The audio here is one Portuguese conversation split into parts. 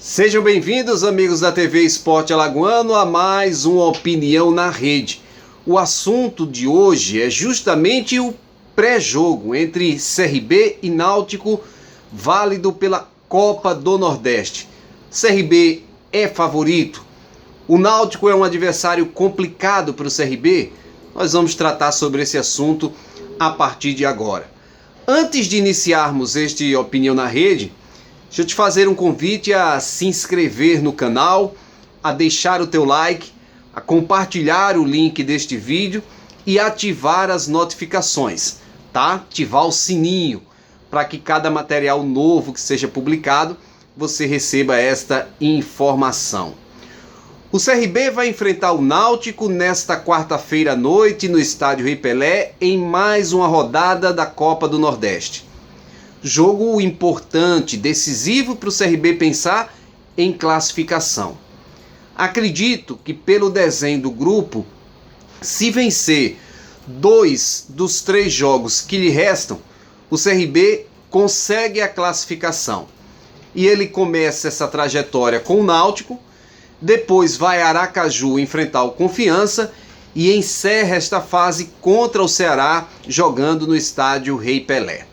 Sejam bem-vindos, amigos da TV Esporte Alagoano, a mais uma Opinião na Rede. O assunto de hoje é justamente o pré-jogo entre CRB e Náutico, válido pela Copa do Nordeste. CRB é favorito? O Náutico é um adversário complicado para o CRB? Nós vamos tratar sobre esse assunto a partir de agora. Antes de iniciarmos este Opinião na Rede, deixa eu te fazer um convite a se inscrever no canal, a deixar o teu like, a compartilhar o link deste vídeo e ativar as notificações, tá? Ativar o sininho para que cada material novo que seja publicado você receba esta informação. O CRB vai enfrentar o Náutico nesta quarta-feira à noite no estádio Rei Pelé em mais uma rodada da Copa do Nordeste. Jogo importante, decisivo para o CRB pensar em classificação. Acredito que pelo desenho do grupo, se vencer 2 dos 3 jogos que lhe restam, o CRB consegue a classificação. E ele começa essa trajetória com o Náutico, depois vai a Aracaju enfrentar o Confiança e encerra esta fase contra o Ceará jogando no estádio Rei Pelé.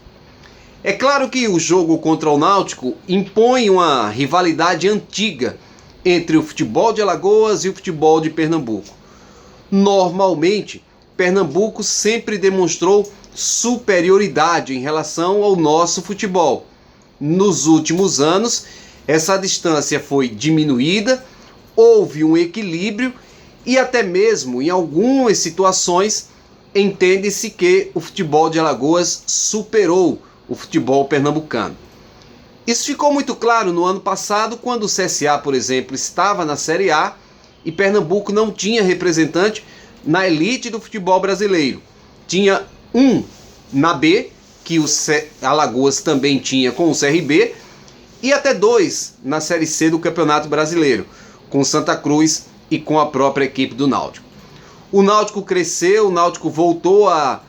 É claro que o jogo contra o Náutico impõe uma rivalidade antiga entre o futebol de Alagoas e o futebol de Pernambuco. Normalmente, Pernambuco sempre demonstrou superioridade em relação ao nosso futebol. Nos últimos anos, essa distância foi diminuída, houve um equilíbrio e até mesmo em algumas situações entende-se que o futebol de Alagoas superou o futebol pernambucano. Isso ficou muito claro no ano passado, quando o CSA, por exemplo, estava na Série A e Pernambuco não tinha representante na elite do futebol brasileiro. Tinha um na B, que o Alagoas também tinha com o CRB, e até 2 na Série C do Campeonato Brasileiro, com Santa Cruz e com a própria equipe do Náutico. O Náutico cresceu, o Náutico voltou a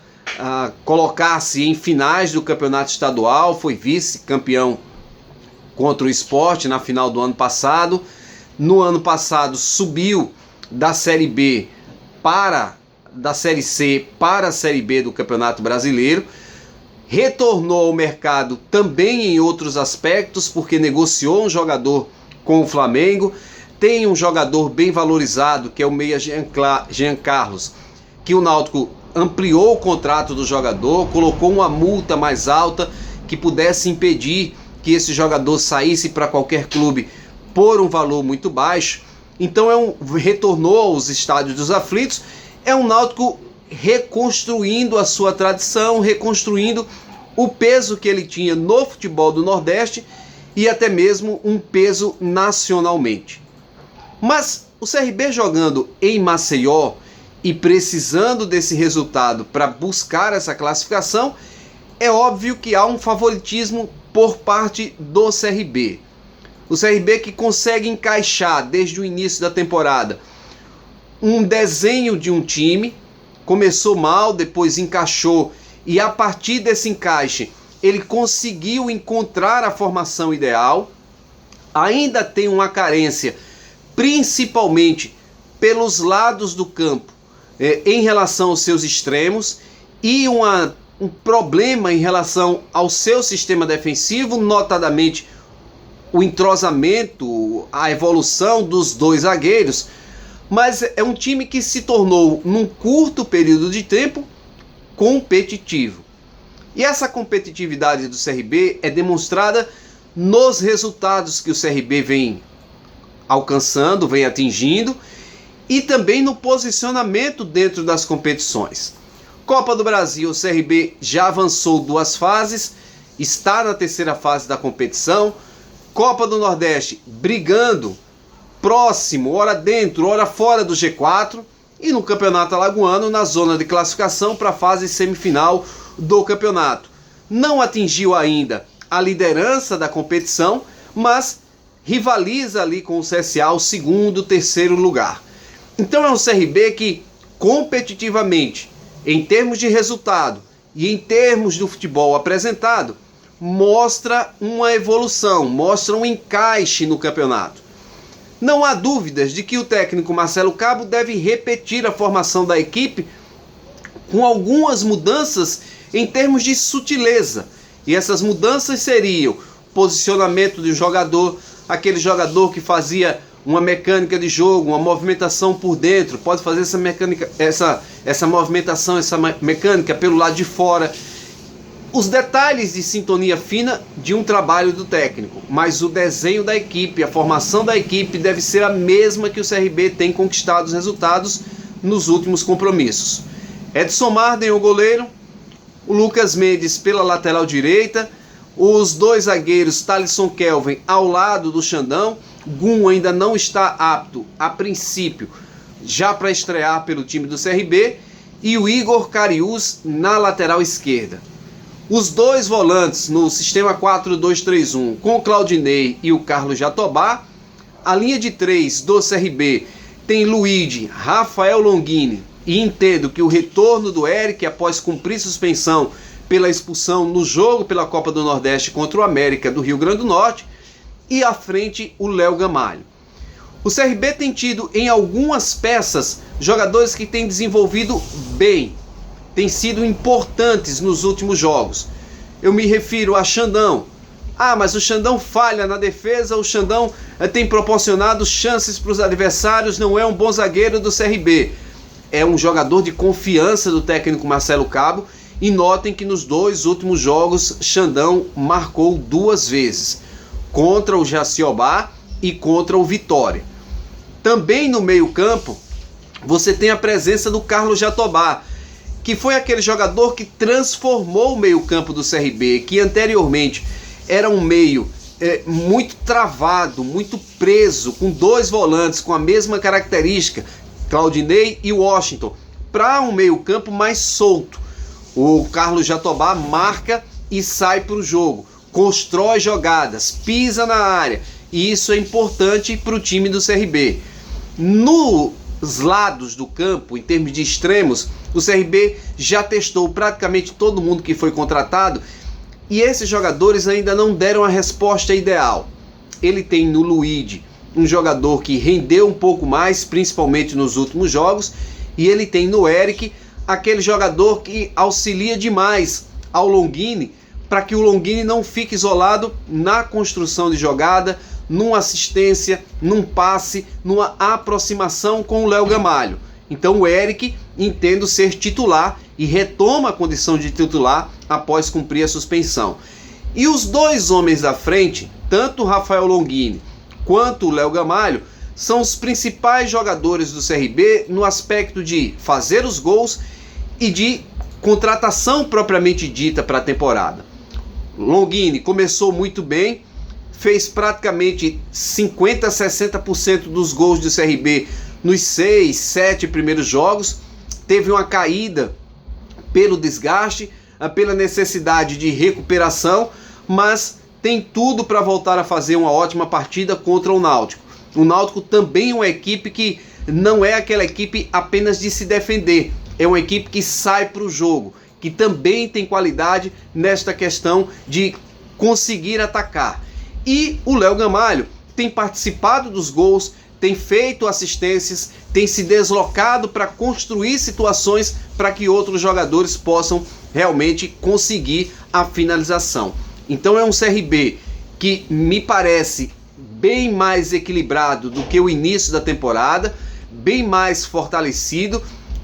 colocar-se em finais do campeonato estadual, foi vice-campeão contra o Sport na final do ano passado. No ano passado subiu da Série B da Série C para a Série B do Campeonato Brasileiro. Retornou ao mercado também em outros aspectos, porque negociou um jogador com o Flamengo. Tem um jogador bem valorizado, que é o meia Jean Carlos, que o Náutico ampliou o contrato do jogador, colocou uma multa mais alta que pudesse impedir que esse jogador saísse para qualquer clube por um valor muito baixo. Então retornou aos estádios dos aflitos. É um Náutico reconstruindo a sua tradição, reconstruindo o peso que ele tinha no futebol do Nordeste e até mesmo um peso nacionalmente. Mas o CRB jogando em Maceió e precisando desse resultado para buscar essa classificação, é óbvio que há um favoritismo por parte do CRB. O CRB que consegue encaixar desde o início da temporada um desenho de um time, começou mal, depois encaixou e a partir desse encaixe ele conseguiu encontrar a formação ideal. Ainda tem uma carência, principalmente pelos lados do campo, em relação aos seus extremos, e um problema em relação ao seu sistema defensivo, notadamente o entrosamento, a evolução dos 2 zagueiros. Mas é um time que se tornou, num curto período de tempo, competitivo. E essa competitividade do CRB é demonstrada nos resultados que o CRB vem alcançando, vem atingindo, e também no posicionamento dentro das competições. Copa do Brasil, o CRB já avançou 2 fases, está na 3ª fase da competição. Copa do Nordeste, brigando, próximo, ora dentro, ora fora do G4. E no Campeonato Alagoano, na zona de classificação para a fase semifinal do campeonato. Não atingiu ainda a liderança da competição, mas rivaliza ali com o CSA o 2º, 3º lugar. Então é um CRB que, competitivamente, em termos de resultado e em termos do futebol apresentado, mostra uma evolução, mostra um encaixe no campeonato. Não há dúvidas de que o técnico Marcelo Cabo deve repetir a formação da equipe com algumas mudanças em termos de sutileza. E essas mudanças seriam posicionamento do jogador, aquele jogador que fazia uma mecânica de jogo, uma movimentação por dentro, pode fazer essa movimentação, essa mecânica pelo lado de fora. Os detalhes de sintonia fina de um trabalho do técnico, mas o desenho da equipe, a formação da equipe deve ser a mesma que o CRB tem conquistado os resultados nos últimos compromissos. Edson Marden, o goleiro, o Lucas Mendes pela lateral direita, os dois zagueiros Thalisson Kelvin ao lado do Xandão. Gum ainda não está apto, a princípio, já para estrear pelo time do CRB, e o Igor Cariús na lateral esquerda. Os dois volantes no sistema 4-2-3-1 com o Claudinei e o Carlos Jatobá. A linha de 3 do CRB tem Luigi, Rafael Longini, e entendo que o retorno do Eric após cumprir suspensão pela expulsão no jogo pela Copa do Nordeste contra o América do Rio Grande do Norte, e à frente o Léo Gamalho. O CRB tem tido em algumas peças jogadores que têm desenvolvido bem, têm sido importantes nos últimos jogos. Eu me refiro a Xandão. Mas o Xandão falha na defesa, o Xandão tem proporcionado chances para os adversários, não é um bom zagueiro do CRB. É um jogador de confiança do técnico Marcelo Cabo, e notem que nos 2 últimos jogos Xandão marcou 2 vezes, contra o Jaciobá e contra o Vitória. Também no meio-campo você tem a presença do Carlos Jatobá, que foi aquele jogador que transformou o meio-campo do CRB, que anteriormente era um meio muito travado, muito preso, com 2 volantes com a mesma característica, Claudinei e Washington, para um meio-campo mais solto. O Carlos Jatobá marca e sai para o jogo, constrói jogadas, pisa na área, e isso é importante para o time do CRB. Nos lados do campo, em termos de extremos, o CRB já testou praticamente todo mundo que foi contratado, e esses jogadores ainda não deram a resposta ideal. Ele tem no Luigi um jogador que rendeu um pouco mais, principalmente nos últimos jogos, e ele tem no Eric aquele jogador que auxilia demais ao Longini, para que o Longini não fique isolado na construção de jogada, numa assistência, num passe, numa aproximação com o Léo Gamalho. Então o Eric entendo ser titular e retoma a condição de titular após cumprir a suspensão. E os 2 homens da frente, tanto o Rafael Longini quanto o Léo Gamalho, são os principais jogadores do CRB no aspecto de fazer os gols e de contratação propriamente dita para a temporada. Longini começou muito bem, fez praticamente 50% a 60% dos gols do CRB nos 6, 7 primeiros jogos. Teve uma caída pelo desgaste, pela necessidade de recuperação, mas tem tudo para voltar a fazer uma ótima partida contra o Náutico. O Náutico também é uma equipe que não é aquela equipe apenas de se defender, é uma equipe que sai para o jogo, que também tem qualidade nesta questão de conseguir atacar. E o Léo Gamalho tem participado dos gols, tem feito assistências, tem se deslocado para construir situações para que outros jogadores possam realmente conseguir a finalização. Então é um CRB que me parece bem mais equilibrado do que o início da temporada, bem mais fortalecido,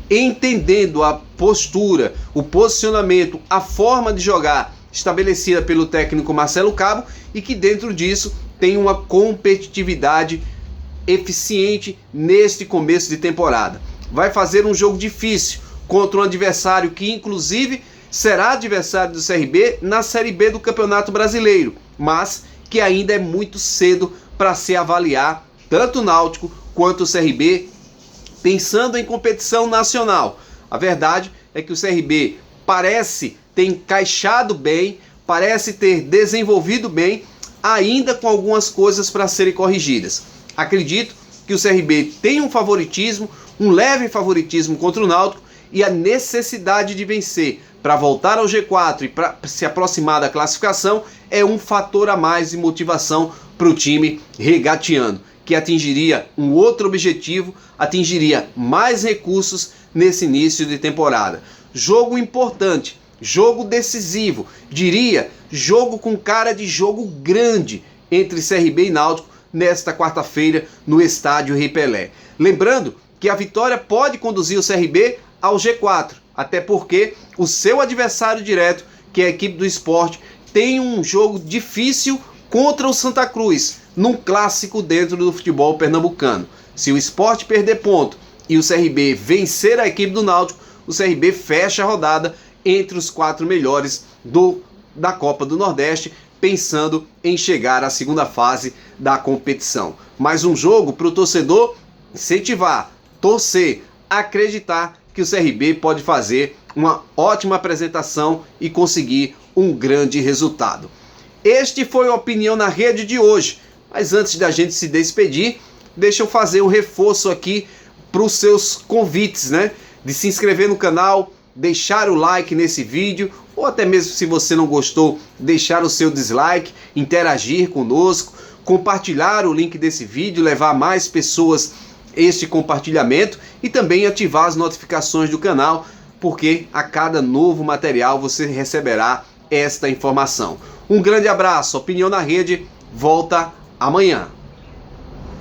entendendo a postura, o posicionamento, a forma de jogar estabelecida pelo técnico Marcelo Cabo, e que dentro disso tem uma competitividade eficiente neste começo de temporada. Vai fazer um jogo difícil contra um adversário que inclusive será adversário do CRB na Série B do Campeonato Brasileiro, mas que ainda é muito cedo para se avaliar tanto o Náutico quanto o CRB pensando em competição nacional. A verdade é que o CRB parece ter encaixado bem, parece ter desenvolvido bem, ainda com algumas coisas para serem corrigidas. Acredito que o CRB tem um favoritismo, um leve favoritismo contra o Náutico, e a necessidade de vencer para voltar ao G4 e para se aproximar da classificação é um fator a mais de motivação para o time regatiano, que atingiria um outro objetivo, atingiria mais recursos nesse início de temporada. Jogo importante, jogo decisivo, diria jogo com cara de jogo grande entre CRB e Náutico nesta quarta-feira no estádio Rei Pelé. Lembrando que a vitória pode conduzir o CRB ao G4, até porque o seu adversário direto, que é a equipe do Sport, tem um jogo difícil contra o Santa Cruz, num clássico dentro do futebol pernambucano. Se o Sport perder ponto e o CRB vencer a equipe do Náutico, o CRB fecha a rodada entre os 4 melhores da Copa do Nordeste, pensando em chegar à segunda fase da competição. Mais um jogo para o torcedor incentivar, torcer, acreditar que o CRB pode fazer uma ótima apresentação e conseguir um grande resultado. Este foi a Opinião na Rede de hoje, mas antes da gente se despedir, deixa eu fazer um reforço aqui para os seus convites, né? De se inscrever no canal, deixar o like nesse vídeo, ou até mesmo se você não gostou, deixar o seu dislike, interagir conosco, compartilhar o link desse vídeo, levar a mais pessoas este compartilhamento e também ativar as notificações do canal, porque a cada novo material você receberá esta informação. Um grande abraço, Opinião na Rede volta amanhã.